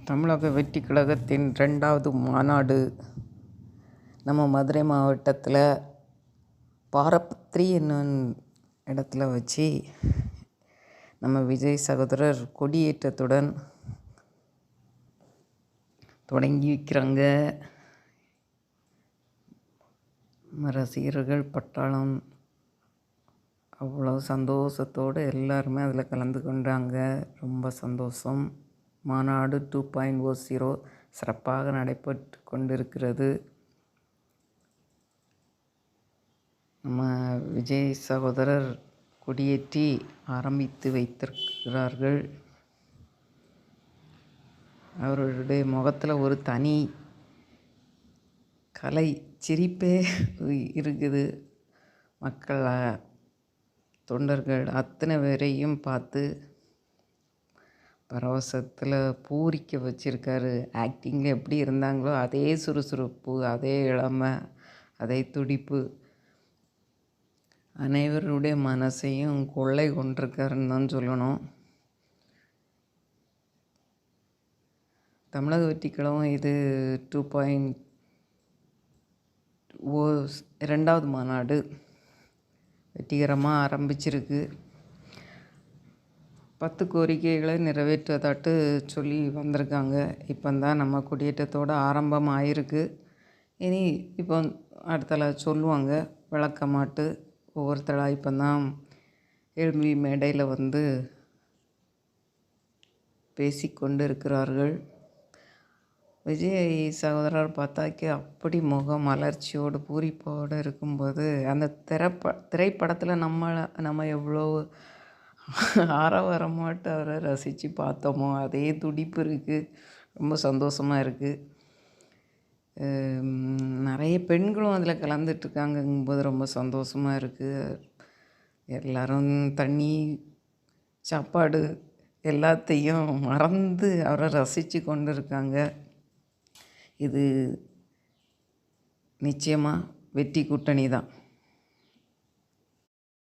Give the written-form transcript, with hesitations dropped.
தமிழக வெற்றி கழகத்தின் 2வது மாநாடு நம்ம மதுரை மாவட்டத்தில் பாரபத்ரி என்னும் இடத்துல வச்சு நம்ம விஜய் சகோதரர் கொடியேற்றத்துடன் தொடங்கி வைக்கிறாங்க. நம்ம ரசிகர்கள் பட்டாளம் அவ்வளோ சந்தோஷத்தோடு எல்லாருமே அதில் கலந்து கொண்டாங்க. ரொம்ப சந்தோஷம். மாநாடு 2.0 சிறப்பாக நடைபெற்று கொண்டிருக்கிறது. நம்ம விஜய் சகோதரர் கொடியேற்றி ஆரம்பித்து வைத்திருக்கிறார்கள். அவர்களுடைய முகத்தில் ஒரு தனி கலை சிரிப்பே இருக்குது. மக்கள் தொண்டர்கள் அத்தனை பேரையும் பார்த்து பரவசத்தில் பூரிக்க வச்சுருக்காரு. ஆக்டிங்கில் எப்படி இருந்தாங்களோ அதே சுறுசுறுப்பு, அதே இளமை, அதே துடிப்பு, அனைவருடைய மனசையும் கொள்ளை கொண்டிருக்காருன்னு தான் சொல்லணும். தமிழக வெற்றி கழகம் இது 2வது மாநாடு வெற்றிகரமாக ஆரம்பிச்சிருக்கு. 10 கோரிக்கைகளை நிறைவேற்றுவதாட்டு சொல்லி வந்திருக்காங்க. இப்போ தான் நம்ம கொடியேற்றத்தோடு ஆரம்பம் ஆயிருக்கு. இனி இப்போ அடுத்தல சொல்லுவாங்க விளக்கமாட்டு ஒவ்வொருத்தராக. இப்போ தான் கேள்வி மேடையில் வந்து பேசிக்கொண்டு இருக்கிறார்கள். விஜய் சகோதரர் பார்த்தாக்கி அப்படி முக மலர்ச்சியோடு பூரிப்போடு இருக்கும்போது அந்த திரைப்படத்தில் நம்ம எவ்வளோ ஆரவாரமாட்டு அவரை ரசித்து பார்த்தோமோ அதே துடிப்பு இருக்குது. ரொம்ப சந்தோஷமாக இருக்குது. நிறைய பெண்களும் அதில் கலந்துட்டுருக்காங்கும்போது ரொம்ப சந்தோஷமாக இருக்குது. எல்லோரும் தண்ணி சாப்பாடு எல்லாத்தையும் மறந்து அவரை ரசித்து கொண்டு இருக்காங்க. இது நிச்சயமாக வெற்றி கூட்டணி தான்.